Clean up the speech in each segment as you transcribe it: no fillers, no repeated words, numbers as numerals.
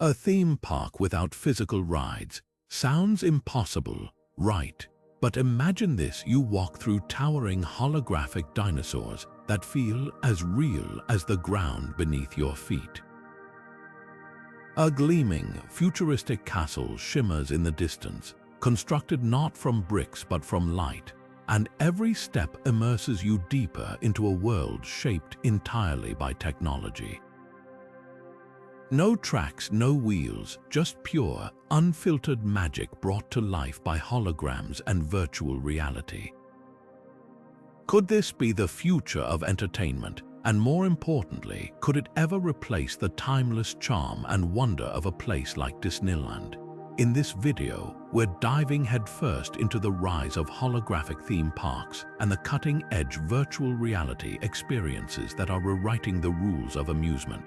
A theme park without physical rides sounds impossible, right? But imagine this: you walk through towering holographic dinosaurs that feel as real as the ground beneath your feet. A gleaming, futuristic castle shimmers in the distance, constructed not from bricks but from light, and every step immerses you deeper into a world shaped entirely by technology. No tracks, no wheels, just pure, unfiltered magic brought to life by holograms and virtual reality. Could this be the future of entertainment? And more importantly, could it ever replace the timeless charm and wonder of a place like Disneyland? In this video, we're diving headfirst into the rise of holographic theme parks and the cutting-edge virtual reality experiences that are rewriting the rules of amusement.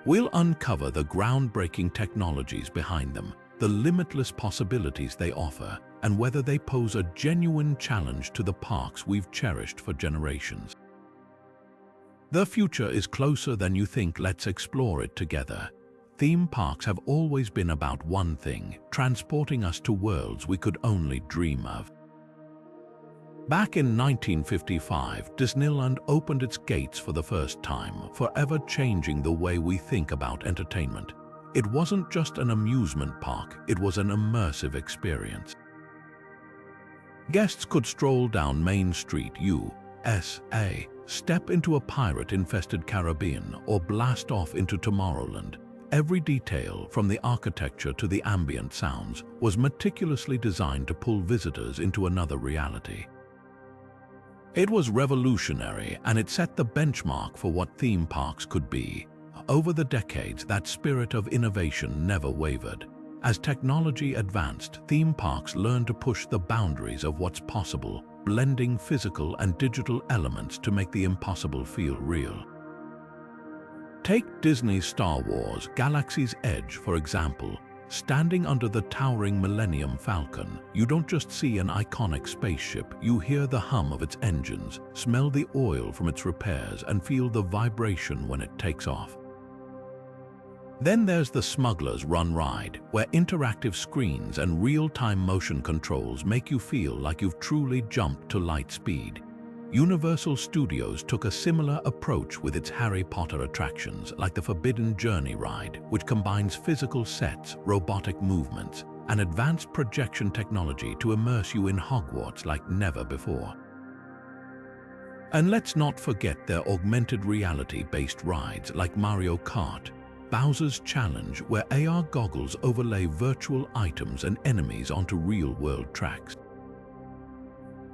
We'll uncover the groundbreaking technologies behind them, the limitless possibilities they offer, and whether they pose a genuine challenge to the parks we've cherished for generations. The future is closer than you think. Let's explore it together. Theme parks have always been about one thing: transporting us to worlds we could only dream of. Back in 1955, Disneyland opened its gates for the first time, forever changing the way we think about entertainment. It wasn't just an amusement park, it was an immersive experience. Guests could stroll down Main Street, USA, step into a pirate-infested Caribbean, or blast off into Tomorrowland. Every detail, from the architecture to the ambient sounds, was meticulously designed to pull visitors into another reality. It was revolutionary, and it set the benchmark for what theme parks could be. Over the decades, that spirit of innovation never wavered. As technology advanced, theme parks learned to push the boundaries of what's possible, blending physical and digital elements to make the impossible feel real. Take Disney's Star Wars: Galaxy's Edge, for example. Standing under the towering Millennium Falcon, you don't just see an iconic spaceship, you hear the hum of its engines, smell the oil from its repairs, and feel the vibration when it takes off. Then there's the Smuggler's Run ride, where interactive screens and real-time motion controls make you feel like you've truly jumped to light speed. Universal Studios took a similar approach with its Harry Potter attractions, like the Forbidden Journey ride, which combines physical sets, robotic movements, and advanced projection technology to immerse you in Hogwarts like never before. And let's not forget their augmented reality-based rides like Mario Kart, Bowser's Challenge, where AR goggles overlay virtual items and enemies onto real-world tracks.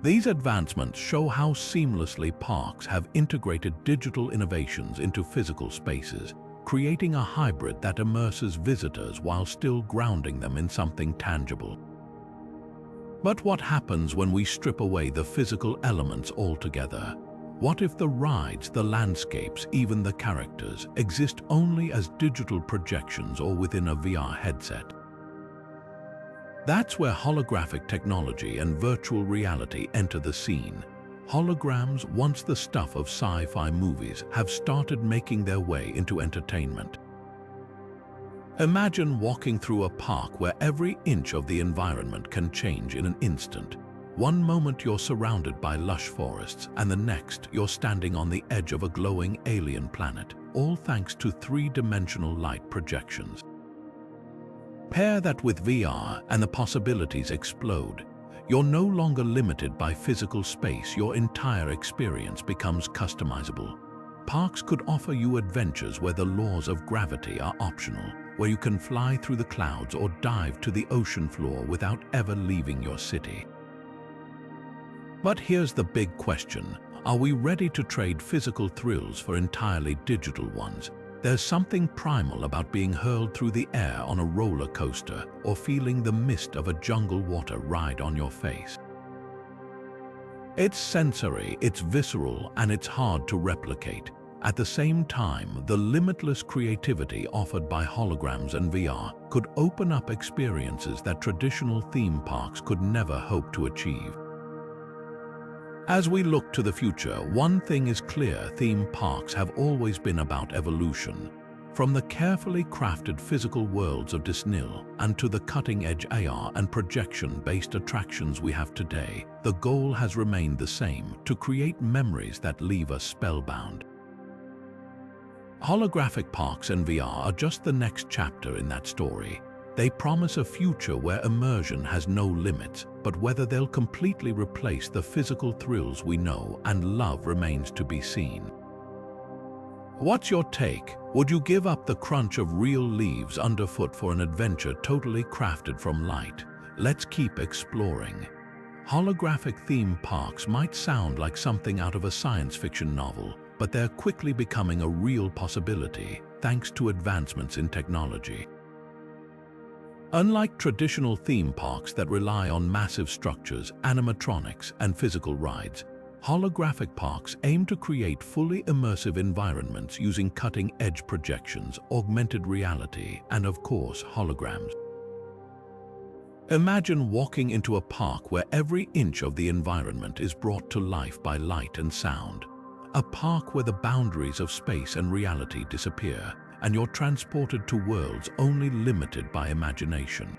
These advancements show how seamlessly parks have integrated digital innovations into physical spaces, creating a hybrid that immerses visitors while still grounding them in something tangible. But what happens when we strip away the physical elements altogether? What if the rides, the landscapes, even the characters exist only as digital projections or within a VR headset? That's where holographic technology and virtual reality enter the scene. Holograms, once the stuff of sci-fi movies, have started making their way into entertainment. Imagine walking through a park where every inch of the environment can change in an instant. One moment you're surrounded by lush forests, and the next you're standing on the edge of a glowing alien planet, all thanks to three-dimensional light projections. Pair that with VR and the possibilities explode. You're no longer limited by physical space, your entire experience becomes customizable. Parks could offer you adventures where the laws of gravity are optional, where you can fly through the clouds or dive to the ocean floor without ever leaving your city. But here's the big question: are we ready to trade physical thrills for entirely digital ones? There's something primal about being hurled through the air on a roller coaster or feeling the mist of a jungle water ride on your face. It's sensory, it's visceral, and it's hard to replicate. At the same time, the limitless creativity offered by holograms and VR could open up experiences that traditional theme parks could never hope to achieve. As we look to the future, one thing is clear: theme parks have always been about evolution. From the carefully crafted physical worlds of Disneyland and to the cutting-edge AR and projection-based attractions we have today, the goal has remained the same: to create memories that leave us spellbound. Holographic parks and VR are just the next chapter in that story. They promise a future where immersion has no limits, but whether they'll completely replace the physical thrills we know and love remains to be seen. What's your take? Would you give up the crunch of real leaves underfoot for an adventure totally crafted from light? Let's keep exploring. Holographic theme parks might sound like something out of a science fiction novel, but they're quickly becoming a real possibility thanks to advancements in technology. Unlike traditional theme parks that rely on massive structures, animatronics, and physical rides, holographic parks aim to create fully immersive environments using cutting-edge projections, augmented reality, and of course, holograms. Imagine walking into a park where every inch of the environment is brought to life by light and sound. A park where the boundaries of space and reality disappear, and you're transported to worlds only limited by imagination.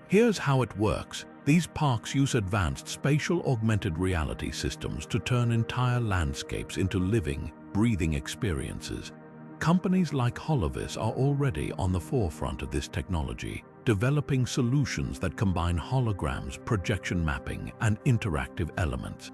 Here's how it works. These parks use advanced spatial augmented reality systems to turn entire landscapes into living, breathing experiences. Companies like Holovis are already on the forefront of this technology, developing solutions that combine holograms, projection mapping, and interactive elements.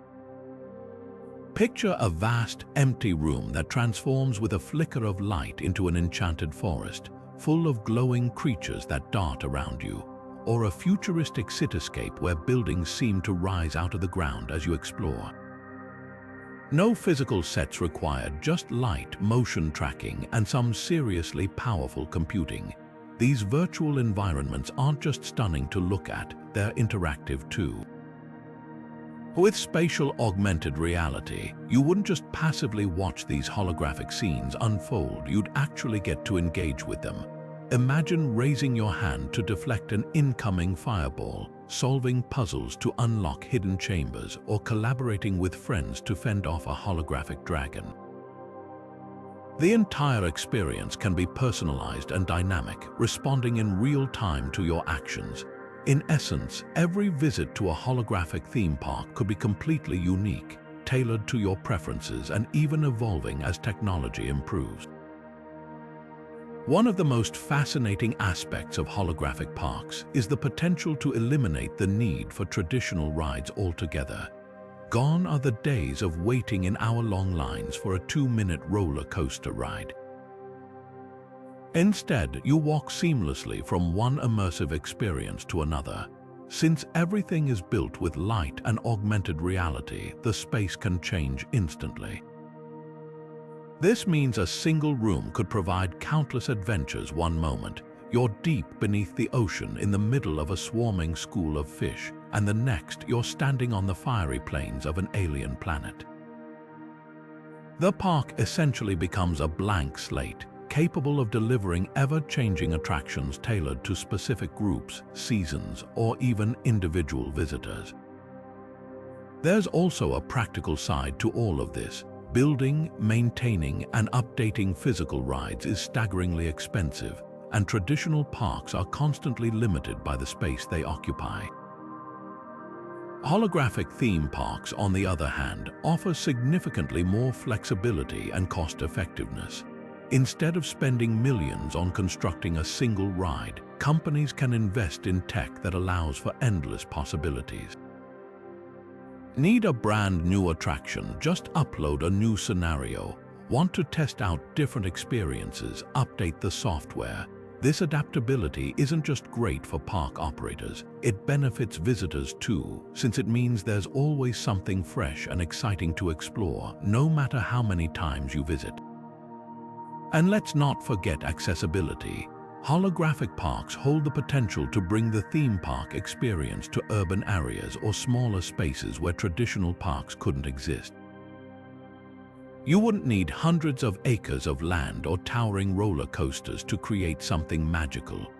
Picture a vast, empty room that transforms with a flicker of light into an enchanted forest, full of glowing creatures that dart around you. Or a futuristic cityscape where buildings seem to rise out of the ground as you explore. No physical sets required, just light, motion tracking, and some seriously powerful computing. These virtual environments aren't just stunning to look at, they're interactive too. With spatial augmented reality, you wouldn't just passively watch these holographic scenes unfold, you'd actually get to engage with them. Imagine raising your hand to deflect an incoming fireball, solving puzzles to unlock hidden chambers, or collaborating with friends to fend off a holographic dragon. The entire experience can be personalized and dynamic, responding in real time to your actions. In essence, every visit to a holographic theme park could be completely unique, tailored to your preferences and even evolving as technology improves. One of the most fascinating aspects of holographic parks is the potential to eliminate the need for traditional rides altogether. Gone are the days of waiting in hour-long lines for a 2-minute roller coaster ride. Instead, you walk seamlessly from one immersive experience to another. Since everything is built with light and augmented reality, the space can change instantly. This means a single room could provide countless adventures. One moment, you're deep beneath the ocean in the middle of a swarming school of fish, and the next, you're standing on the fiery plains of an alien planet. The park essentially becomes a blank slate, capable of delivering ever-changing attractions tailored to specific groups, seasons, or even individual visitors. There's also a practical side to all of this. Building, maintaining, and updating physical rides is staggeringly expensive, and traditional parks are constantly limited by the space they occupy. Holographic theme parks, on the other hand, offer significantly more flexibility and cost-effectiveness. Instead of spending millions on constructing a single ride, companies can invest in tech that allows for endless possibilities. Need a brand new attraction? Just upload a new scenario. Want to test out different experiences? Update the software. This adaptability isn't just great for park operators, it benefits visitors too, since it means there's always something fresh and exciting to explore, no matter how many times you visit. And let's not forget accessibility. Holographic parks hold the potential to bring the theme park experience to urban areas or smaller spaces where traditional parks couldn't exist. You wouldn't need hundreds of acres of land or towering roller coasters to create something magical.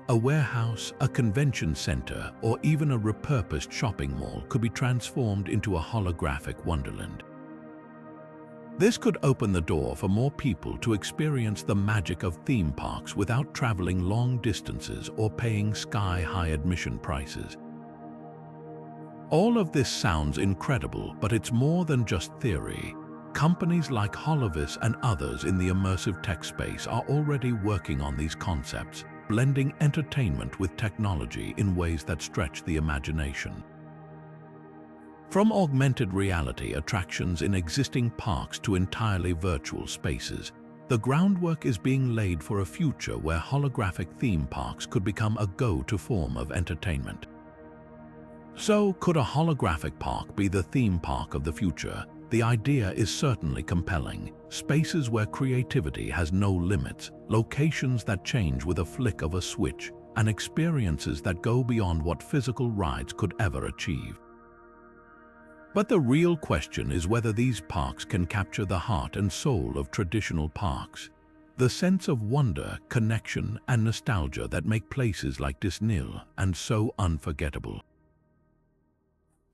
A warehouse, a convention center, or even a repurposed shopping mall could be transformed into a holographic wonderland. This could open the door for more people to experience the magic of theme parks without traveling long distances or paying sky-high admission prices. All of this sounds incredible, but it's more than just theory. Companies like Holovis and others in the immersive tech space are already working on these concepts, blending entertainment with technology in ways that stretch the imagination. From augmented reality attractions in existing parks to entirely virtual spaces, the groundwork is being laid for a future where holographic theme parks could become a go-to form of entertainment. So, could a holographic park be the theme park of the future? The idea is certainly compelling. Spaces where creativity has no limits, locations that change with a flick of a switch, and experiences that go beyond what physical rides could ever achieve. But the real question is whether these parks can capture the heart and soul of traditional parks, the sense of wonder, connection, and nostalgia that make places like Disneyland and so unforgettable.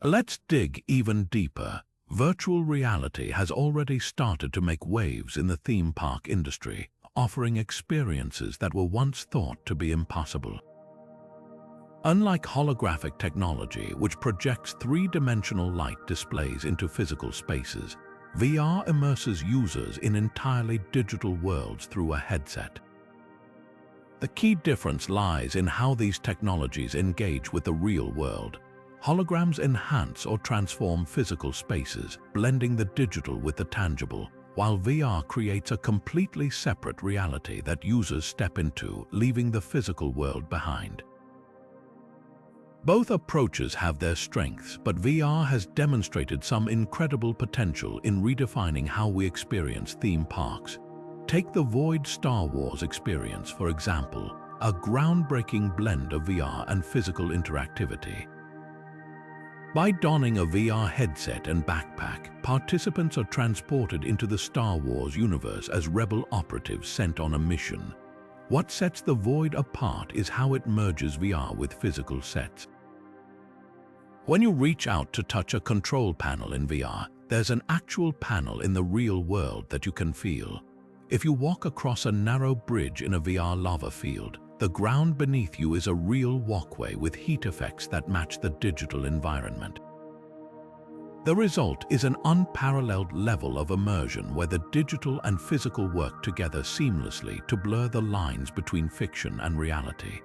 Let's dig even deeper. Virtual reality has already started to make waves in the theme park industry, offering experiences that were once thought to be impossible. Unlike holographic technology, which projects three-dimensional light displays into physical spaces, VR immerses users in entirely digital worlds through a headset. The key difference lies in how these technologies engage with the real world. Holograms enhance or transform physical spaces, blending the digital with the tangible, while VR creates a completely separate reality that users step into, leaving the physical world behind. Both approaches have their strengths, but VR has demonstrated some incredible potential in redefining how we experience theme parks. Take the Void Star Wars experience, for example, a groundbreaking blend of VR and physical interactivity. By donning a VR headset and backpack, participants are transported into the Star Wars universe as rebel operatives sent on a mission. What sets the Void apart is how it merges VR with physical sets. When you reach out to touch a control panel in VR, there's an actual panel in the real world that you can feel. If you walk across a narrow bridge in a VR lava field, the ground beneath you is a real walkway with heat effects that match the digital environment. The result is an unparalleled level of immersion where the digital and physical work together seamlessly to blur the lines between fiction and reality.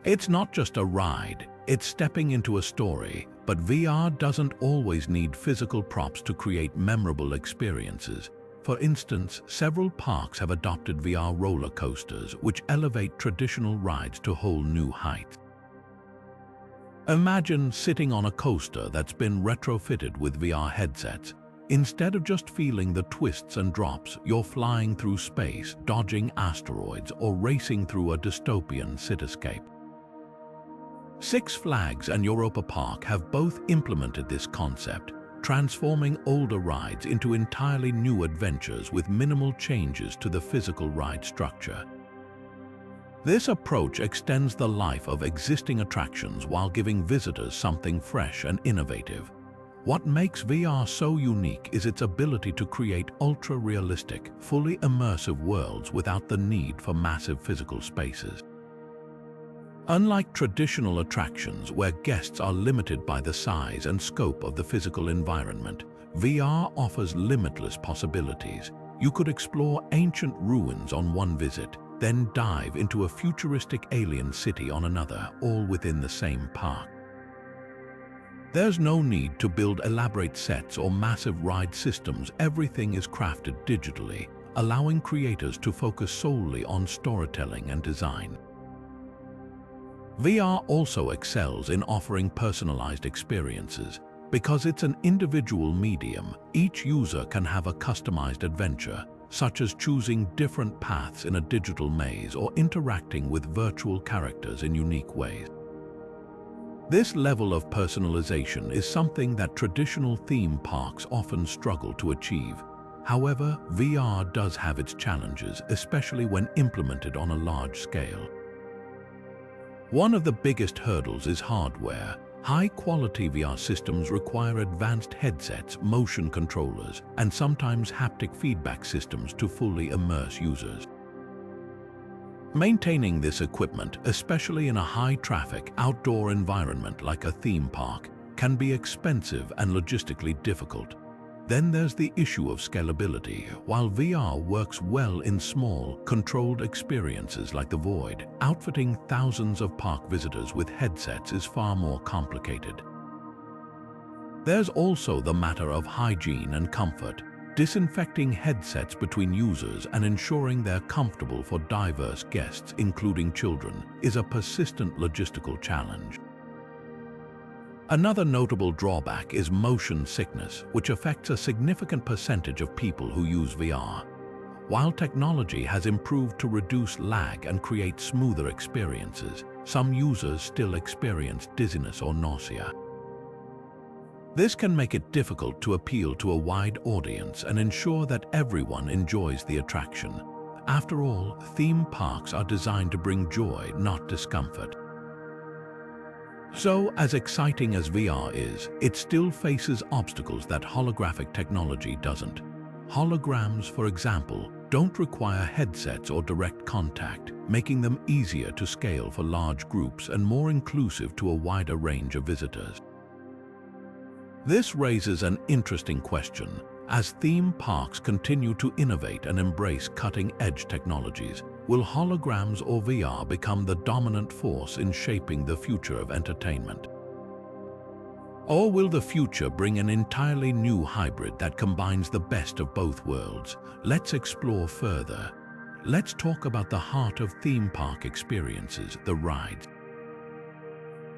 It's not just a ride, it's stepping into a story, but VR doesn't always need physical props to create memorable experiences. For instance, several parks have adopted VR roller coasters, which elevate traditional rides to whole new heights. Imagine sitting on a coaster that's been retrofitted with VR headsets. Instead of just feeling the twists and drops, you're flying through space, dodging asteroids, or racing through a dystopian cityscape. Six Flags and Europa Park have both implemented this concept, transforming older rides into entirely new adventures with minimal changes to the physical ride structure. This approach extends the life of existing attractions while giving visitors something fresh and innovative. What makes VR so unique is its ability to create ultra-realistic, fully immersive worlds without the need for massive physical spaces. Unlike traditional attractions where guests are limited by the size and scope of the physical environment, VR offers limitless possibilities. You could explore ancient ruins on one visit, then dive into a futuristic alien city on another, all within the same park. There's no need to build elaborate sets or massive ride systems. Everything is crafted digitally, allowing creators to focus solely on storytelling and design. VR also excels in offering personalized experiences. Because it's an individual medium, each user can have a customized adventure, such as choosing different paths in a digital maze or interacting with virtual characters in unique ways. This level of personalization is something that traditional theme parks often struggle to achieve. However, VR does have its challenges, especially when implemented on a large scale. One of the biggest hurdles is hardware. High-quality VR systems require advanced headsets, motion controllers, and sometimes haptic feedback systems to fully immerse users. Maintaining this equipment, especially in a high-traffic, outdoor environment like a theme park, can be expensive and logistically difficult. Then there's the issue of scalability. While VR works well in small, controlled experiences like the Void, outfitting thousands of park visitors with headsets is far more complicated. There's also the matter of hygiene and comfort. Disinfecting headsets between users and ensuring they're comfortable for diverse guests, including children, is a persistent logistical challenge. Another notable drawback is motion sickness, which affects a significant percentage of people who use VR. While technology has improved to reduce lag and create smoother experiences, some users still experience dizziness or nausea. This can make it difficult to appeal to a wide audience and ensure that everyone enjoys the attraction. After all, theme parks are designed to bring joy, not discomfort. So, as exciting as VR is, it still faces obstacles that holographic technology doesn't. Holograms, for example, don't require headsets or direct contact, making them easier to scale for large groups and more inclusive to a wider range of visitors. This raises an interesting question. As theme parks continue to innovate and embrace cutting-edge technologies, will holograms or VR become the dominant force in shaping the future of entertainment? Or will the future bring an entirely new hybrid that combines the best of both worlds? Let's explore further. Let's talk about the heart of theme park experiences, the rides.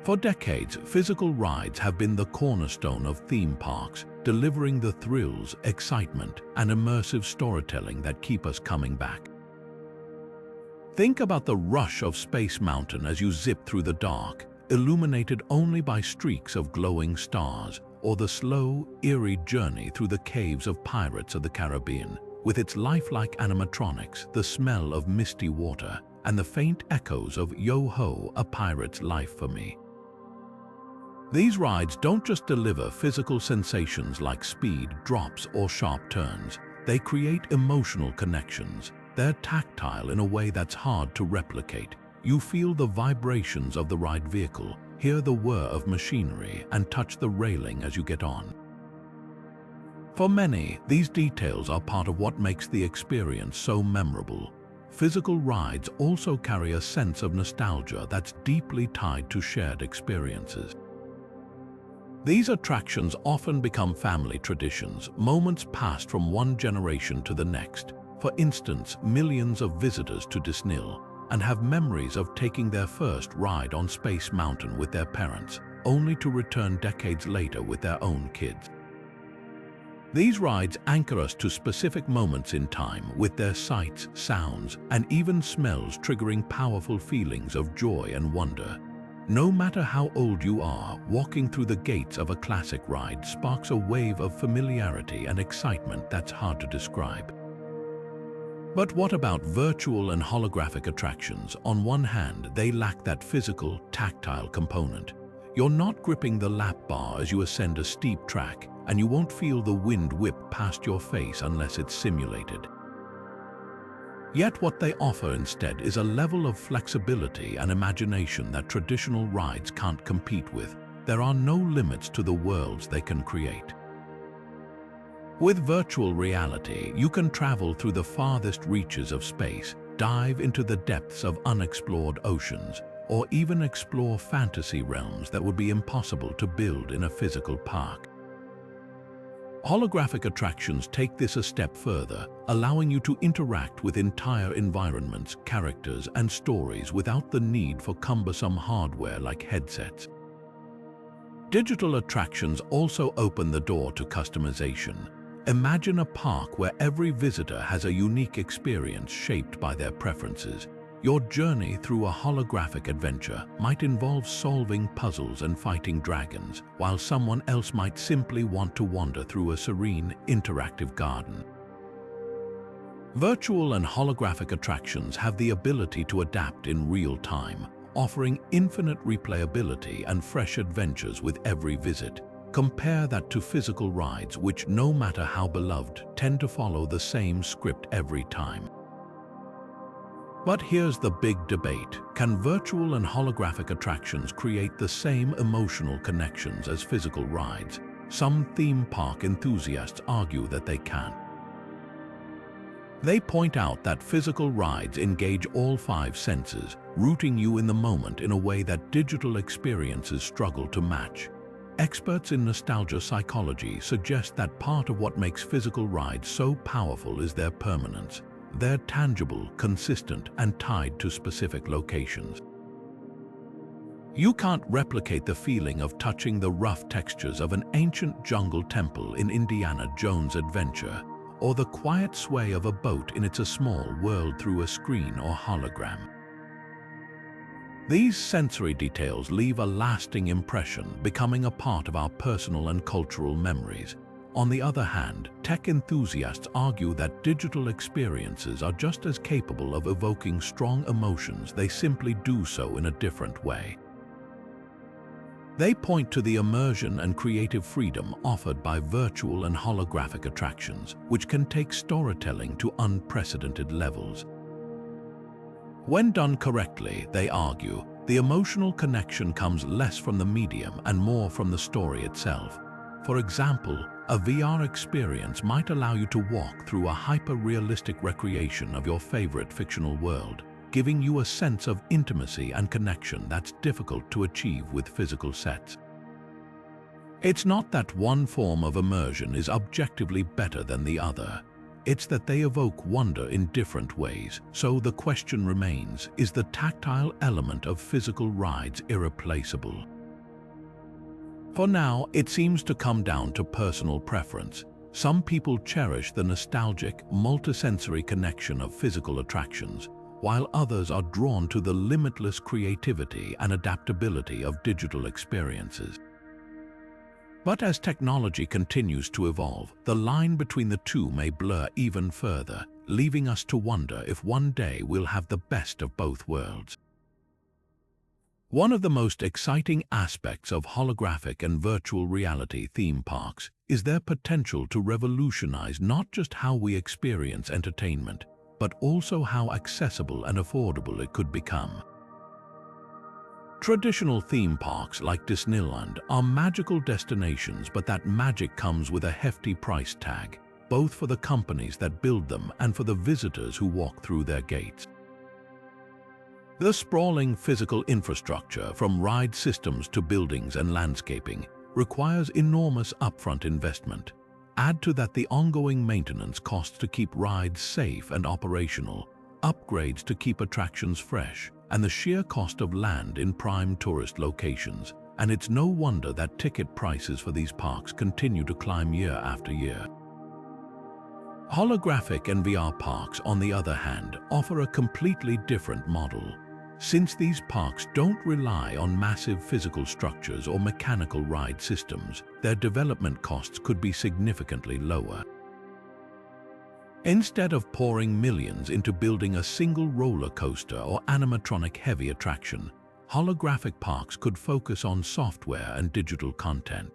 For decades, physical rides have been the cornerstone of theme parks, delivering the thrills, excitement, and immersive storytelling that keep us coming back. Think about the rush of Space Mountain as you zip through the dark, illuminated only by streaks of glowing stars, or the slow, eerie journey through the caves of Pirates of the Caribbean, with its lifelike animatronics, the smell of misty water, and the faint echoes of Yo-Ho, a Pirate's Life for Me. These rides don't just deliver physical sensations like speed, drops, or sharp turns. They create emotional connections. They're tactile in a way that's hard to replicate. You feel the vibrations of the ride vehicle, hear the whir of machinery, and touch the railing as you get on. For many, these details are part of what makes the experience so memorable. Physical rides also carry a sense of nostalgia that's deeply tied to shared experiences. These attractions often become family traditions, moments passed from one generation to the next. For instance, millions of visitors to Disneyland and have memories of taking their first ride on Space Mountain with their parents, only to return decades later with their own kids. These rides anchor us to specific moments in time, with their sights, sounds, and even smells triggering powerful feelings of joy and wonder. No matter how old you are, walking through the gates of a classic ride sparks a wave of familiarity and excitement that's hard to describe. But what about virtual and holographic attractions? On one hand, they lack that physical, tactile component. You're not gripping the lap bar as you ascend a steep track, and you won't feel the wind whip past your face unless it's simulated. Yet what they offer instead is a level of flexibility and imagination that traditional rides can't compete with. There are no limits to the worlds they can create. With virtual reality, you can travel through the farthest reaches of space, dive into the depths of unexplored oceans, or even explore fantasy realms that would be impossible to build in a physical park. Holographic attractions take this a step further, allowing you to interact with entire environments, characters, and stories without the need for cumbersome hardware like headsets. Digital attractions also open the door to customization. Imagine a park where every visitor has a unique experience shaped by their preferences. Your journey through a holographic adventure might involve solving puzzles and fighting dragons, while someone else might simply want to wander through a serene, interactive garden. Virtual and holographic attractions have the ability to adapt in real time, offering infinite replayability and fresh adventures with every visit. Compare that to physical rides which, no matter how beloved, tend to follow the same script every time. But here's the big debate. Can virtual and holographic attractions create the same emotional connections as physical rides? Some theme park enthusiasts argue that they can. They point out that physical rides engage all 5 senses, rooting you in the moment in a way that digital experiences struggle to match. Experts in nostalgia psychology suggest that part of what makes physical rides so powerful is their permanence. They're tangible, consistent, and tied to specific locations. You can't replicate the feeling of touching the rough textures of an ancient jungle temple in Indiana Jones' Adventure, or the quiet sway of a boat in It's a Small World through a screen or hologram. These sensory details leave a lasting impression, becoming a part of our personal and cultural memories. On the other hand, tech enthusiasts argue that digital experiences are just as capable of evoking strong emotions, they simply do so in a different way. They point to the immersion and creative freedom offered by virtual and holographic attractions, which can take storytelling to unprecedented levels. When done correctly, they argue, the emotional connection comes less from the medium and more from the story itself. For example, a VR experience might allow you to walk through a hyper-realistic recreation of your favorite fictional world, giving you a sense of intimacy and connection that's difficult to achieve with physical sets. It's not that one form of immersion is objectively better than the other. It's that they evoke wonder in different ways. So the question remains, is the tactile element of physical rides irreplaceable? For now, it seems to come down to personal preference. Some people cherish the nostalgic, multisensory connection of physical attractions, while others are drawn to the limitless creativity and adaptability of digital experiences. But as technology continues to evolve, the line between the two may blur even further, leaving us to wonder if one day we'll have the best of both worlds. One of the most exciting aspects of holographic and virtual reality theme parks is their potential to revolutionize not just how we experience entertainment, but also how accessible and affordable it could become. Traditional theme parks like Disneyland are magical destinations, but that magic comes with a hefty price tag, both for the companies that build them and for the visitors who walk through their gates. The sprawling physical infrastructure, from ride systems to buildings and landscaping, requires enormous upfront investment. Add to that the ongoing maintenance costs to keep rides safe and operational, upgrades to keep attractions fresh, and the sheer cost of land in prime tourist locations, and it's no wonder that ticket prices for these parks continue to climb year after year. Holographic and VR parks, on the other hand, offer a completely different model. Since these parks don't rely on massive physical structures or mechanical ride systems, their development costs could be significantly lower. Instead of pouring millions into building a single roller coaster or animatronic-heavy attraction, holographic parks could focus on software and digital content.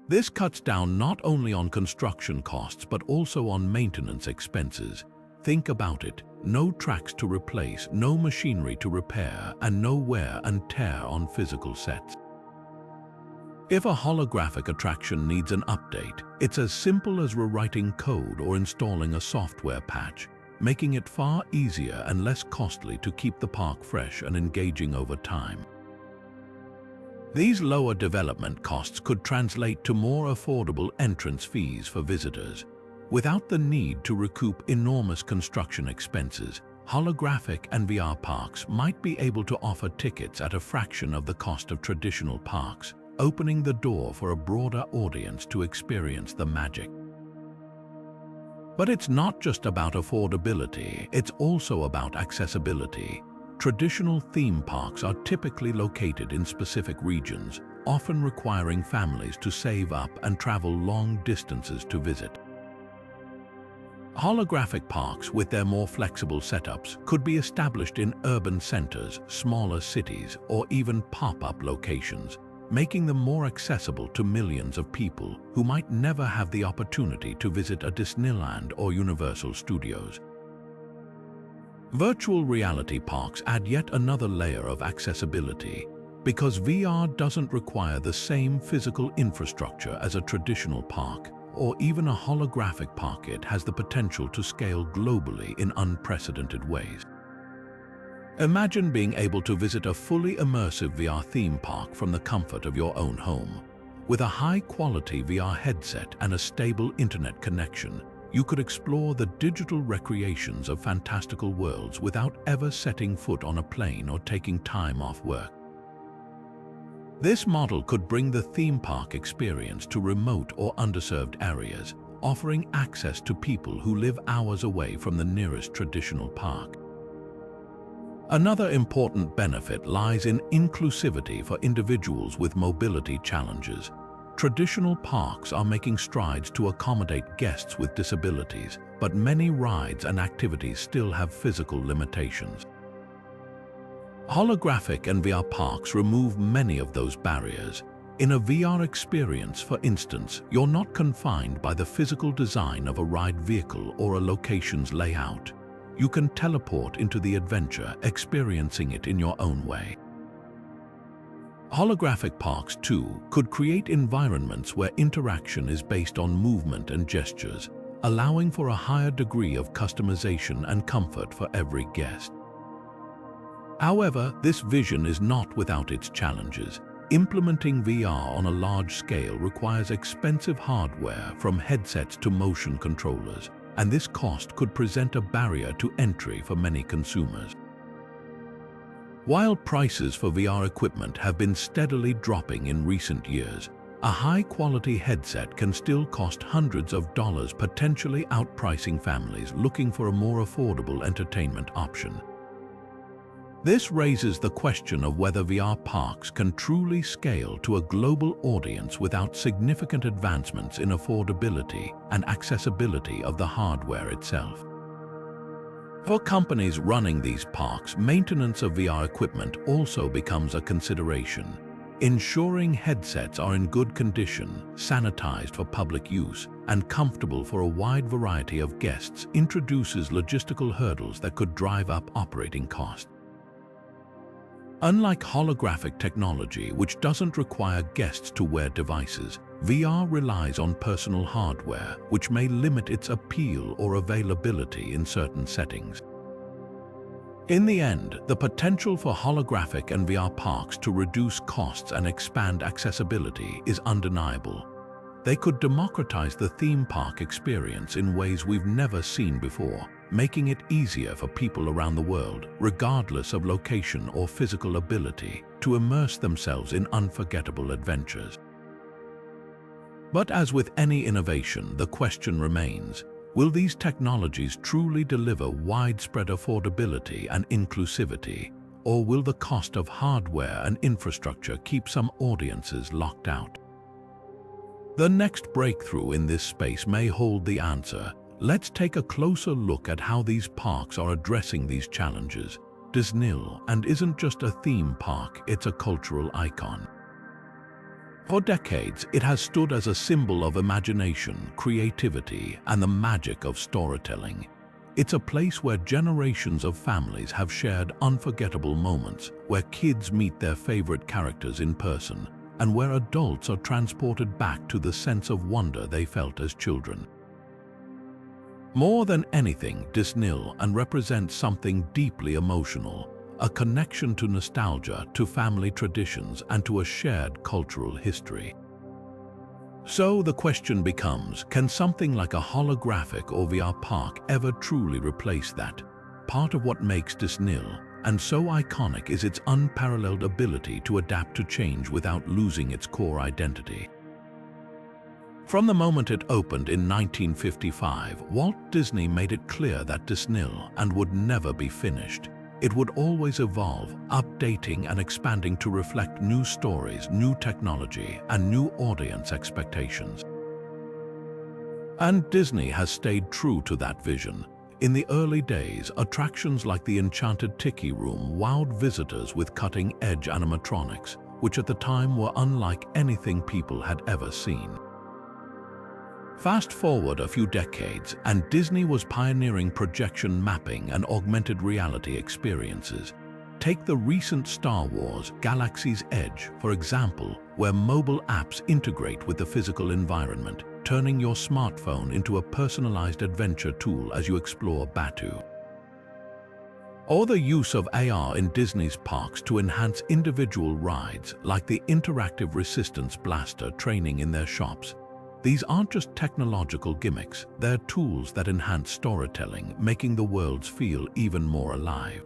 This cuts down not only on construction costs but also on maintenance expenses. Think about it. No tracks to replace, no machinery to repair, and no wear and tear on physical sets. If a holographic attraction needs an update, it's as simple as rewriting code or installing a software patch, making it far easier and less costly to keep the park fresh and engaging over time. These lower development costs could translate to more affordable entrance fees for visitors. Without the need to recoup enormous construction expenses, holographic and VR parks might be able to offer tickets at a fraction of the cost of traditional parks, opening the door for a broader audience to experience the magic. But it's not just about affordability, it's also about accessibility. Traditional theme parks are typically located in specific regions, often requiring families to save up and travel long distances to visit. Holographic parks with their more flexible setups could be established in urban centers, smaller cities, or even pop-up locations, making them more accessible to millions of people who might never have the opportunity to visit a Disneyland or Universal Studios. Virtual reality parks add yet another layer of accessibility, because VR doesn't require the same physical infrastructure as a traditional park, or even a holographic park. It has the potential to scale globally in unprecedented ways. Imagine being able to visit a fully immersive VR theme park from the comfort of your own home. With a high-quality VR headset and a stable internet connection, you could explore the digital recreations of fantastical worlds without ever setting foot on a plane or taking time off work. This model could bring the theme park experience to remote or underserved areas, offering access to people who live hours away from the nearest traditional park. Another important benefit lies in inclusivity for individuals with mobility challenges. Traditional parks are making strides to accommodate guests with disabilities, but many rides and activities still have physical limitations. Holographic and VR parks remove many of those barriers. In a VR experience, for instance, you're not confined by the physical design of a ride vehicle or a location's layout. You can teleport into the adventure, experiencing it in your own way. Holographic parks, too, could create environments where interaction is based on movement and gestures, allowing for a higher degree of customization and comfort for every guest. However, this vision is not without its challenges. Implementing VR on a large scale requires expensive hardware, from headsets to motion controllers, and this cost could present a barrier to entry for many consumers. While prices for VR equipment have been steadily dropping in recent years, a high-quality headset can still cost hundreds of dollars, potentially outpricing families looking for a more affordable entertainment option. This raises the question of whether VR parks can truly scale to a global audience without significant advancements in affordability and accessibility of the hardware itself. For companies running these parks, maintenance of VR equipment also becomes a consideration. Ensuring headsets are in good condition, sanitized for public use, and comfortable for a wide variety of guests introduces logistical hurdles that could drive up operating costs. Unlike holographic technology, which doesn't require guests to wear devices, VR relies on personal hardware, which may limit its appeal or availability in certain settings. In the end, the potential for holographic and VR parks to reduce costs and expand accessibility is undeniable. They could democratize the theme park experience in ways we've never seen before, making it easier for people around the world, regardless of location or physical ability, to immerse themselves in unforgettable adventures. But as with any innovation, the question remains, will these technologies truly deliver widespread affordability and inclusivity, or will the cost of hardware and infrastructure keep some audiences locked out? The next breakthrough in this space may hold the answer. Let's take a closer look at how these parks are addressing these challenges. Disneyland isn't just a theme park, it's a cultural icon. For decades, it has stood as a symbol of imagination, creativity, and the magic of storytelling. It's a place where generations of families have shared unforgettable moments, where kids meet their favorite characters in person, and where adults are transported back to the sense of wonder they felt as children. More than anything, Disneyland represents something deeply emotional, a connection to nostalgia, to family traditions, and to a shared cultural history. So the question becomes, can something like a holographic or VR park ever truly replace that? Part of what makes Disneyland so iconic is its unparalleled ability to adapt to change without losing its core identity. From the moment it opened in 1955, Walt Disney made it clear that Disneyland would never be finished. It would always evolve, updating and expanding to reflect new stories, new technology, and new audience expectations. And Disney has stayed true to that vision. In the early days, attractions like the Enchanted Tiki Room wowed visitors with cutting-edge animatronics, which at the time were unlike anything people had ever seen. Fast forward a few decades, and Disney was pioneering projection mapping and augmented reality experiences. Take the recent Star Wars Galaxy's Edge, for example, where mobile apps integrate with the physical environment, turning your smartphone into a personalized adventure tool as you explore Batuu. Or the use of AR in Disney's parks to enhance individual rides, like the interactive resistance blaster training in their shops. These aren't just technological gimmicks, they're tools that enhance storytelling, making the worlds feel even more alive.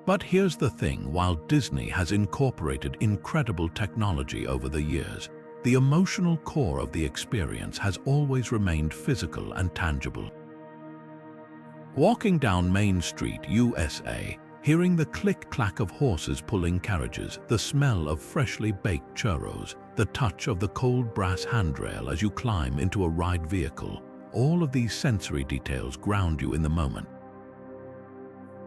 But here's the thing, while Disney has incorporated incredible technology over the years, the emotional core of the experience has always remained physical and tangible. Walking down Main Street, USA, hearing the click-clack of horses pulling carriages, the smell of freshly baked churros, the touch of the cold brass handrail as you climb into a ride vehicle, all of these sensory details ground you in the moment.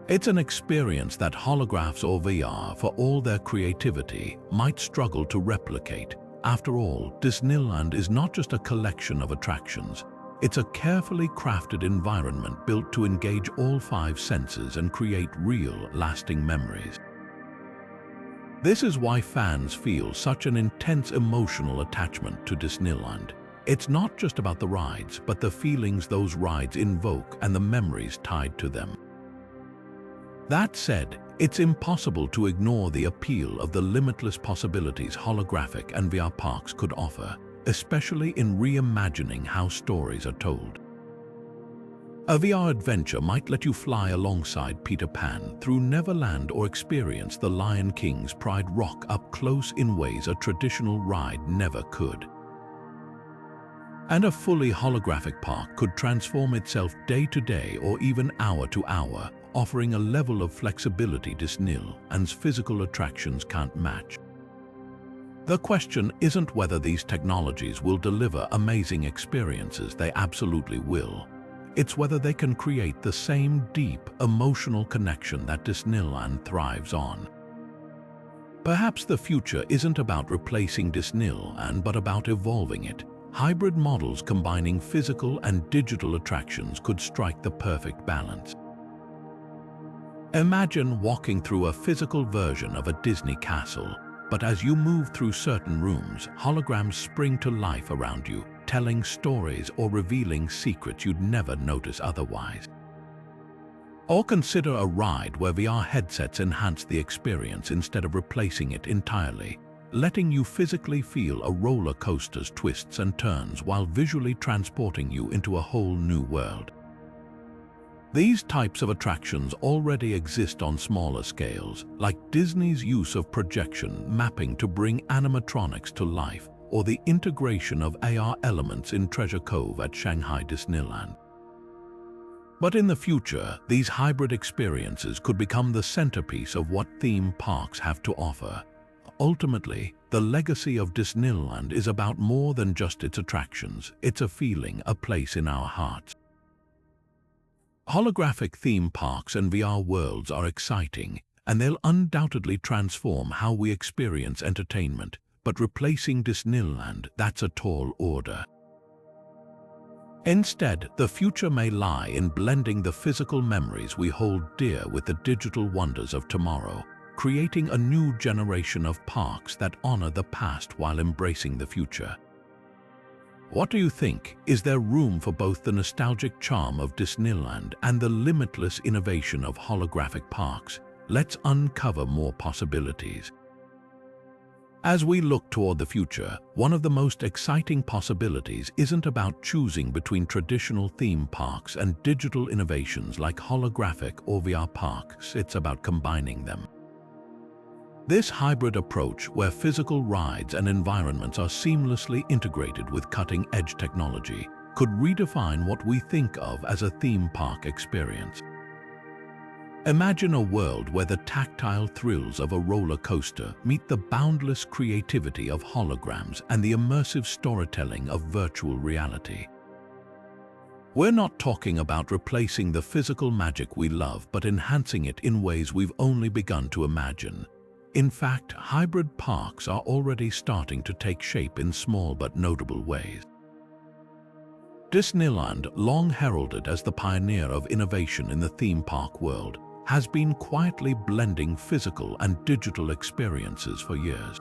It's an experience that holographs or VR, for all their creativity, might struggle to replicate. After all, Disneyland is not just a collection of attractions. It's a carefully crafted environment built to engage all 5 senses and create real, lasting memories. This is why fans feel such an intense emotional attachment to Disneyland. It's not just about the rides, but the feelings those rides invoke and the memories tied to them. That said, it's impossible to ignore the appeal of the limitless possibilities holographic and VR parks could offer, especially in reimagining how stories are told. A VR adventure might let you fly alongside Peter Pan through Neverland or experience the Lion King's Pride Rock up close in ways a traditional ride never could. And a fully holographic park could transform itself day to day or even hour to hour, offering a level of flexibility Disneyland's physical attractions can't match. The question isn't whether these technologies will deliver amazing experiences, they absolutely will. It's whether they can create the same deep, emotional connection that Disneyland thrives on. Perhaps the future isn't about replacing Disneyland, but about evolving it. Hybrid models combining physical and digital attractions could strike the perfect balance. Imagine walking through a physical version of a Disney castle, but as you move through certain rooms, holograms spring to life around you, telling stories or revealing secrets you'd never notice otherwise. Or consider a ride where VR headsets enhance the experience instead of replacing it entirely, letting you physically feel a roller coaster's twists and turns while visually transporting you into a whole new world. These types of attractions already exist on smaller scales, like Disney's use of projection mapping to bring animatronics to life, or the integration of AR elements in Treasure Cove at Shanghai Disneyland. But in the future, these hybrid experiences could become the centerpiece of what theme parks have to offer. Ultimately, the legacy of Disneyland is about more than just its attractions. It's a feeling, a place in our hearts. Holographic theme parks and VR worlds are exciting, and they'll undoubtedly transform how we experience entertainment, but replacing Disneyland, that's a tall order. Instead, the future may lie in blending the physical memories we hold dear with the digital wonders of tomorrow, creating a new generation of parks that honor the past while embracing the future. What do you think? Is there room for both the nostalgic charm of Disneyland and the limitless innovation of holographic parks? Let's uncover more possibilities. As we look toward the future, one of the most exciting possibilities isn't about choosing between traditional theme parks and digital innovations like holographic or VR parks. It's about combining them. This hybrid approach, where physical rides and environments are seamlessly integrated with cutting-edge technology, could redefine what we think of as a theme park experience. Imagine a world where the tactile thrills of a roller coaster meet the boundless creativity of holograms and the immersive storytelling of virtual reality. We're not talking about replacing the physical magic we love, but enhancing it in ways we've only begun to imagine. In fact, hybrid parks are already starting to take shape in small but notable ways. Disneyland, long heralded as the pioneer of innovation in the theme park world, has been quietly blending physical and digital experiences for years.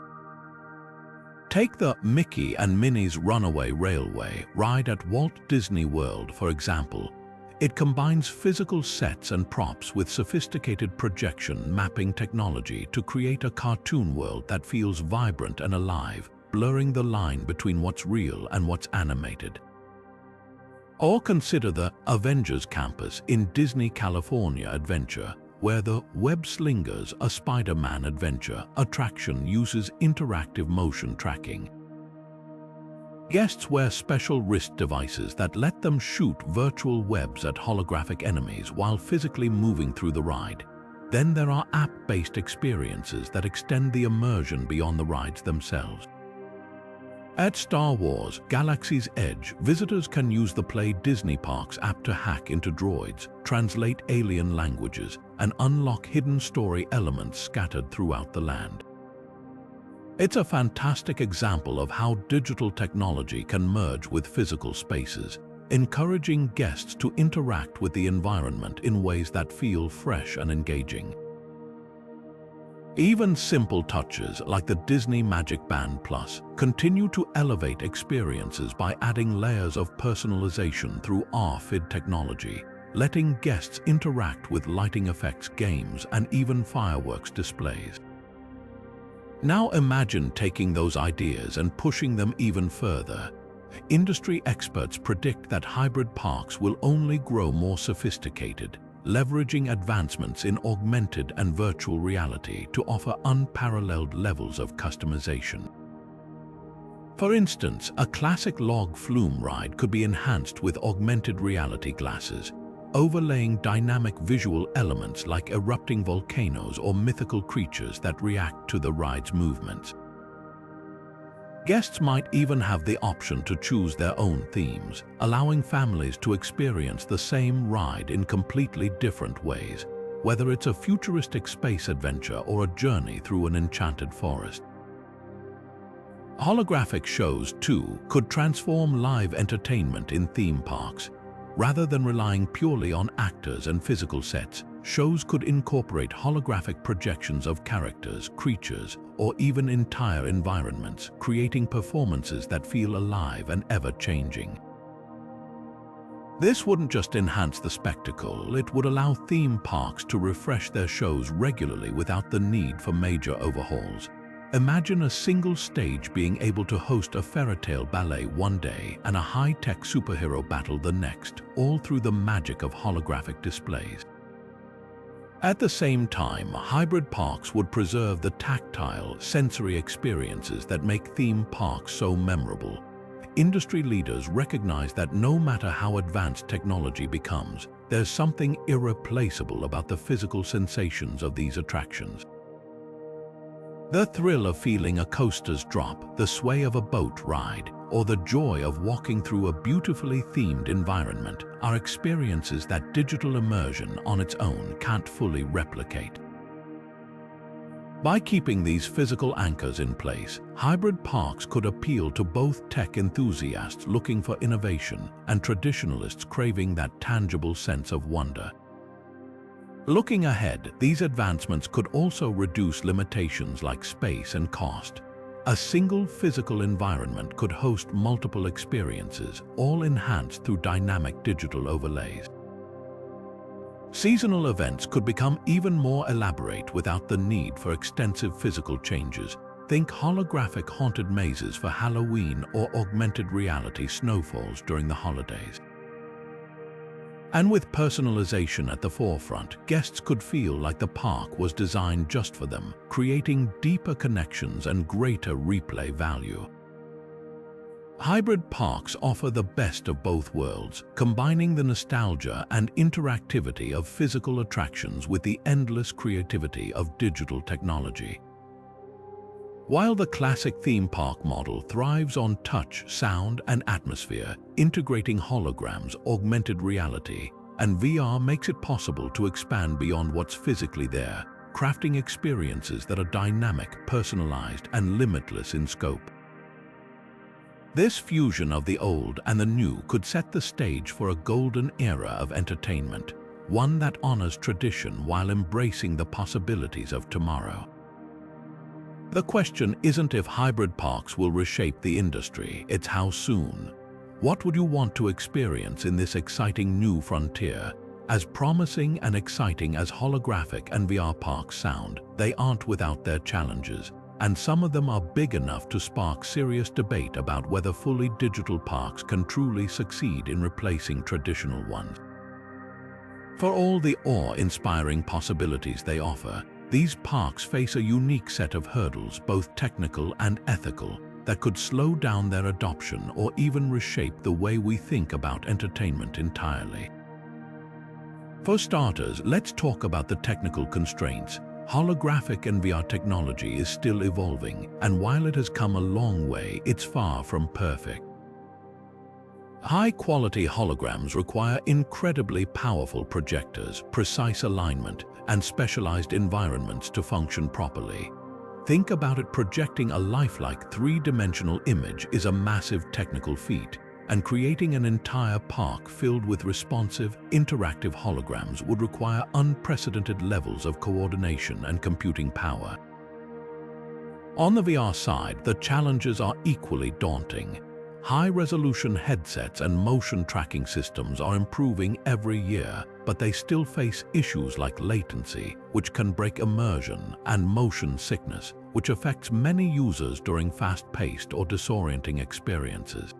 Take the Mickey and Minnie's Runaway Railway ride at Walt Disney World, for example. It combines physical sets and props with sophisticated projection mapping technology to create a cartoon world that feels vibrant and alive, blurring the line between what's real and what's animated. Or consider the Avengers Campus in Disney California Adventure, where the Web Slingers, a Spider-Man adventure attraction, uses interactive motion tracking. Guests wear special wrist devices that let them shoot virtual webs at holographic enemies while physically moving through the ride. Then there are app-based experiences that extend the immersion beyond the rides themselves. At Star Wars Galaxy's Edge, visitors can use the Play Disney Parks app to hack into droids, translate alien languages, and unlock hidden story elements scattered throughout the land. It's a fantastic example of how digital technology can merge with physical spaces, encouraging guests to interact with the environment in ways that feel fresh and engaging. Even simple touches like the Disney Magic Band Plus continue to elevate experiences by adding layers of personalization through RFID technology, letting guests interact with lighting effects, games, and even fireworks displays. Now imagine taking those ideas and pushing them even further. Industry experts predict that hybrid parks will only grow more sophisticated, leveraging advancements in augmented and virtual reality to offer unparalleled levels of customization. For instance, a classic log flume ride could be enhanced with augmented reality glasses, overlaying dynamic visual elements like erupting volcanoes or mythical creatures that react to the ride's movements. Guests might even have the option to choose their own themes, allowing families to experience the same ride in completely different ways, whether it's a futuristic space adventure or a journey through an enchanted forest. Holographic shows, too, could transform live entertainment in theme parks. Rather than relying purely on actors and physical sets, shows could incorporate holographic projections of characters, creatures, or even entire environments, creating performances that feel alive and ever-changing. This wouldn't just enhance the spectacle, it would allow theme parks to refresh their shows regularly without the need for major overhauls. Imagine a single stage being able to host a fairy tale ballet one day and a high-tech superhero battle the next, all through the magic of holographic displays. At the same time, hybrid parks would preserve the tactile, sensory experiences that make theme parks so memorable. Industry leaders recognize that no matter how advanced technology becomes, there's something irreplaceable about the physical sensations of these attractions. The thrill of feeling a coaster's drop, the sway of a boat ride, or the joy of walking through a beautifully themed environment are experiences that digital immersion on its own can't fully replicate. By keeping these physical anchors in place, hybrid parks could appeal to both tech enthusiasts looking for innovation and traditionalists craving that tangible sense of wonder. Looking ahead, these advancements could also reduce limitations like space and cost. A single physical environment could host multiple experiences, all enhanced through dynamic digital overlays. Seasonal events could become even more elaborate without the need for extensive physical changes. Think holographic haunted mazes for Halloween or augmented reality snowfalls during the holidays. And with personalization at the forefront, guests could feel like the park was designed just for them, creating deeper connections and greater replay value. Hybrid parks offer the best of both worlds, combining the nostalgia and interactivity of physical attractions with the endless creativity of digital technology. While the classic theme park model thrives on touch, sound, and atmosphere, integrating holograms, augmented reality, and VR makes it possible to expand beyond what's physically there, crafting experiences that are dynamic, personalized, and limitless in scope. This fusion of the old and the new could set the stage for a golden era of entertainment, one that honors tradition while embracing the possibilities of tomorrow. The question isn't if hybrid parks will reshape the industry, it's how soon. What would you want to experience in this exciting new frontier? As promising and exciting as holographic and VR parks sound, they aren't without their challenges, and some of them are big enough to spark serious debate about whether fully digital parks can truly succeed in replacing traditional ones. For all the awe-inspiring possibilities they offer, these parks face a unique set of hurdles, both technical and ethical, that could slow down their adoption or even reshape the way we think about entertainment entirely. For starters, let's talk about the technical constraints. Holographic and VR technology is still evolving, and while it has come a long way, it's far from perfect. High-quality holograms require incredibly powerful projectors, precise alignment, and specialized environments to function properly. Think about it: projecting a lifelike three-dimensional image is a massive technical feat, and creating an entire park filled with responsive, interactive holograms would require unprecedented levels of coordination and computing power. On the VR side, the challenges are equally daunting. High-resolution headsets and motion tracking systems are improving every year, but they still face issues like latency, which can break immersion, and motion sickness, which affects many users during fast-paced or disorienting experiences.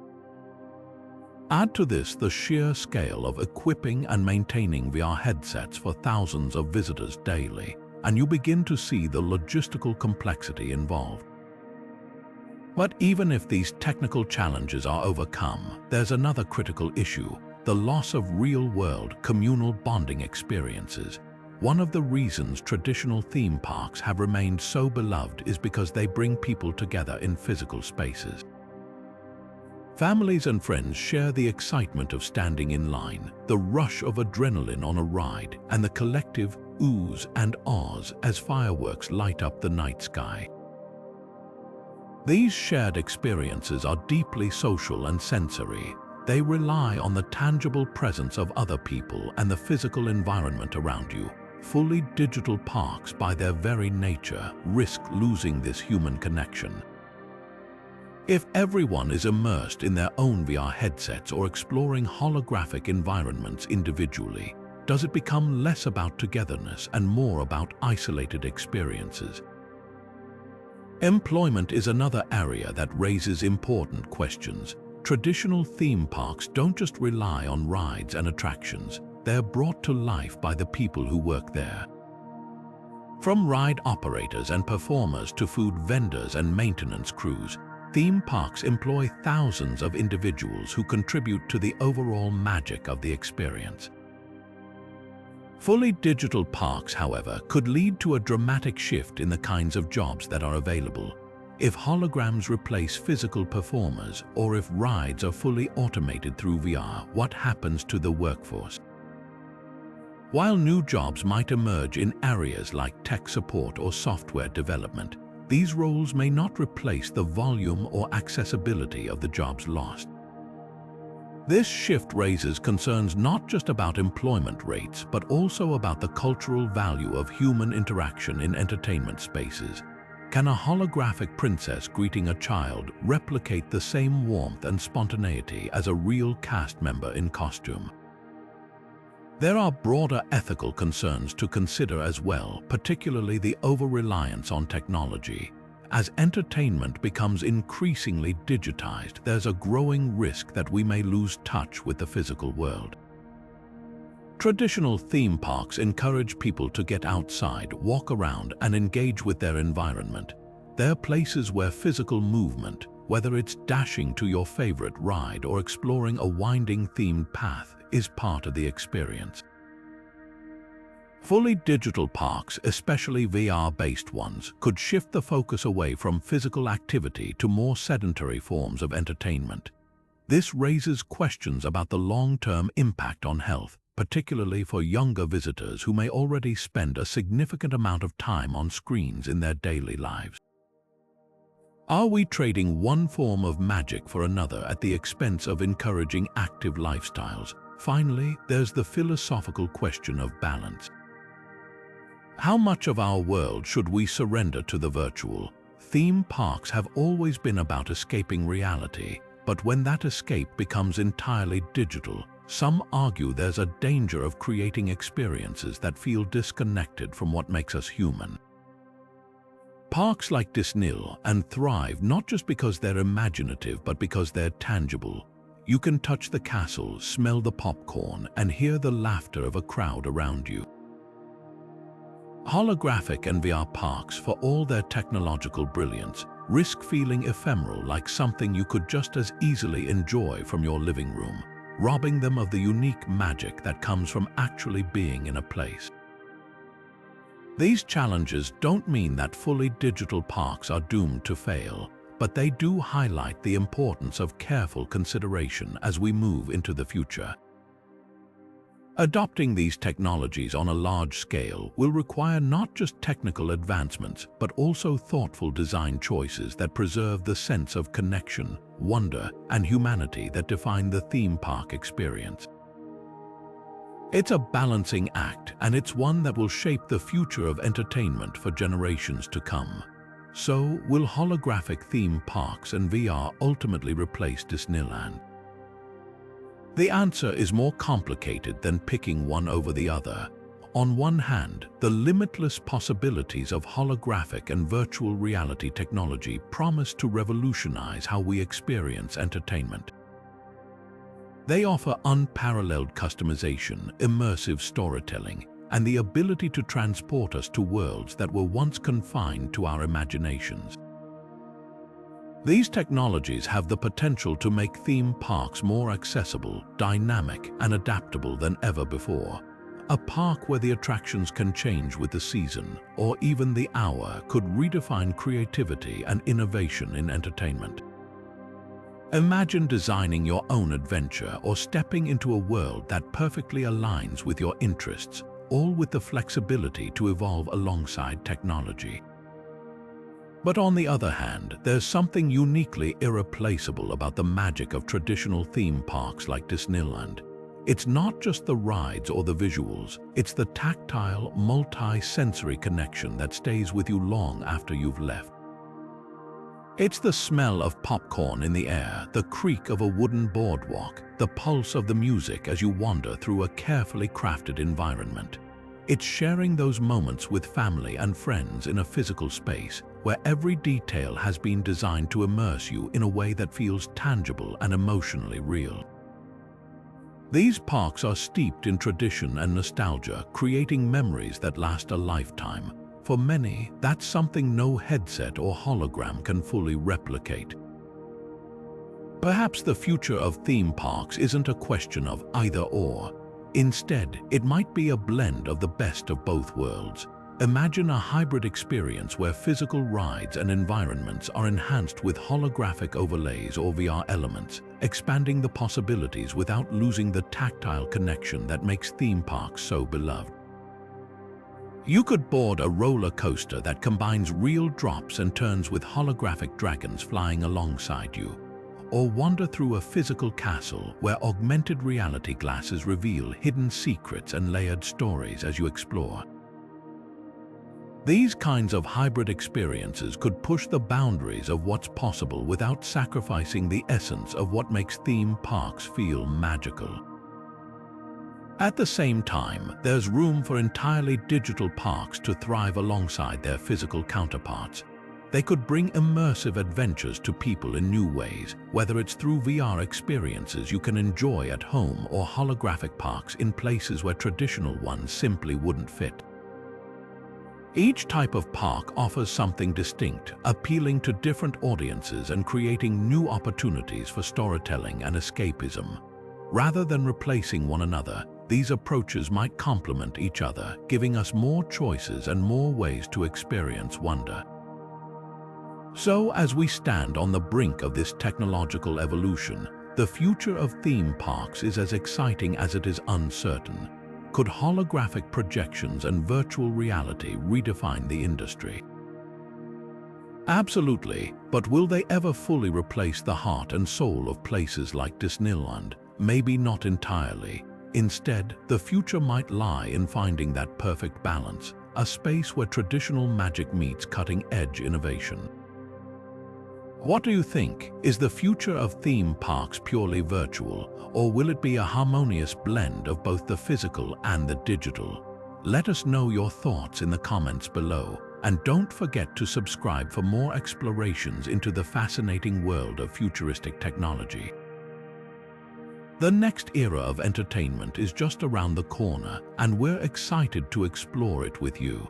Add to this the sheer scale of equipping and maintaining VR headsets for thousands of visitors daily, and you begin to see the logistical complexity involved. But even if these technical challenges are overcome, there's another critical issue: the loss of real-world, communal bonding experiences. One of the reasons traditional theme parks have remained so beloved is because they bring people together in physical spaces. Families and friends share the excitement of standing in line, the rush of adrenaline on a ride, and the collective oohs and ahs as fireworks light up the night sky. These shared experiences are deeply social and sensory. They rely on the tangible presence of other people and the physical environment around you. Fully digital parks, by their very nature, risk losing this human connection. If everyone is immersed in their own VR headsets or exploring holographic environments individually, does it become less about togetherness and more about isolated experiences? Employment is another area that raises important questions. Traditional theme parks don't just rely on rides and attractions, they're brought to life by the people who work there. From ride operators and performers to food vendors and maintenance crews, theme parks employ thousands of individuals who contribute to the overall magic of the experience. Fully digital parks, however, could lead to a dramatic shift in the kinds of jobs that are available. If holograms replace physical performers, or if rides are fully automated through VR, what happens to the workforce? While new jobs might emerge in areas like tech support or software development, these roles may not replace the volume or accessibility of the jobs lost. This shift raises concerns not just about employment rates, but also about the cultural value of human interaction in entertainment spaces. Can a holographic princess greeting a child replicate the same warmth and spontaneity as a real cast member in costume? There are broader ethical concerns to consider as well, particularly the over-reliance on technology. As entertainment becomes increasingly digitized, there's a growing risk that we may lose touch with the physical world. Traditional theme parks encourage people to get outside, walk around, and engage with their environment. They're places where physical movement, whether it's dashing to your favorite ride or exploring a winding themed path, is part of the experience. Fully digital parks, especially VR-based ones, could shift the focus away from physical activity to more sedentary forms of entertainment. This raises questions about the long-term impact on health, particularly for younger visitors who may already spend a significant amount of time on screens in their daily lives. Are we trading one form of magic for another at the expense of encouraging active lifestyles? Finally, there's the philosophical question of balance. How much of our world should we surrender to the virtual? Theme parks have always been about escaping reality, but when that escape becomes entirely digital, some argue there's a danger of creating experiences that feel disconnected from what makes us human. Parks like Disneyland thrive not just because they're imaginative, but because they're tangible. You can touch the castle, smell the popcorn, and hear the laughter of a crowd around you. Holographic and VR parks, for all their technological brilliance, risk feeling ephemeral, like something you could just as easily enjoy from your living room, robbing them of the unique magic that comes from actually being in a place. These challenges don't mean that fully digital parks are doomed to fail, but they do highlight the importance of careful consideration as we move into the future. Adopting these technologies on a large scale will require not just technical advancements, but also thoughtful design choices that preserve the sense of connection, wonder, and humanity that define the theme park experience. It's a balancing act, and it's one that will shape the future of entertainment for generations to come. So, will holographic theme parks and VR ultimately replace Disneyland? The answer is more complicated than picking one over the other. On one hand, the limitless possibilities of holographic and virtual reality technology promise to revolutionize how we experience entertainment. They offer unparalleled customization, immersive storytelling, and the ability to transport us to worlds that were once confined to our imaginations. These technologies have the potential to make theme parks more accessible, dynamic, and adaptable than ever before. A park where the attractions can change with the season, or even the hour, could redefine creativity and innovation in entertainment. Imagine designing your own adventure or stepping into a world that perfectly aligns with your interests, all with the flexibility to evolve alongside technology. But on the other hand, there's something uniquely irreplaceable about the magic of traditional theme parks like Disneyland. It's not just the rides or the visuals, it's the tactile, multi-sensory connection that stays with you long after you've left. It's the smell of popcorn in the air, the creak of a wooden boardwalk, the pulse of the music as you wander through a carefully crafted environment. It's sharing those moments with family and friends in a physical space where every detail has been designed to immerse you in a way that feels tangible and emotionally real. These parks are steeped in tradition and nostalgia, creating memories that last a lifetime. For many, that's something no headset or hologram can fully replicate. Perhaps the future of theme parks isn't a question of either-or. Instead, it might be a blend of the best of both worlds. Imagine a hybrid experience where physical rides and environments are enhanced with holographic overlays or VR elements, expanding the possibilities without losing the tactile connection that makes theme parks so beloved. You could board a roller coaster that combines real drops and turns with holographic dragons flying alongside you, or wander through a physical castle where augmented reality glasses reveal hidden secrets and layered stories as you explore. These kinds of hybrid experiences could push the boundaries of what's possible without sacrificing the essence of what makes theme parks feel magical. At the same time, there's room for entirely digital parks to thrive alongside their physical counterparts. They could bring immersive adventures to people in new ways, whether it's through VR experiences you can enjoy at home or holographic parks in places where traditional ones simply wouldn't fit. Each type of park offers something distinct, appealing to different audiences and creating new opportunities for storytelling and escapism. Rather than replacing one another, these approaches might complement each other, giving us more choices and more ways to experience wonder. So, as we stand on the brink of this technological evolution, the future of theme parks is as exciting as it is uncertain. Could holographic projections and virtual reality redefine the industry? Absolutely, but will they ever fully replace the heart and soul of places like Disneyland? Maybe not entirely. Instead, the future might lie in finding that perfect balance, a space where traditional magic meets cutting-edge innovation. What do you think? Is the future of theme parks purely virtual, or will it be a harmonious blend of both the physical and the digital? Let us know your thoughts in the comments below, and don't forget to subscribe for more explorations into the fascinating world of futuristic technology. The next era of entertainment is just around the corner, and we're excited to explore it with you.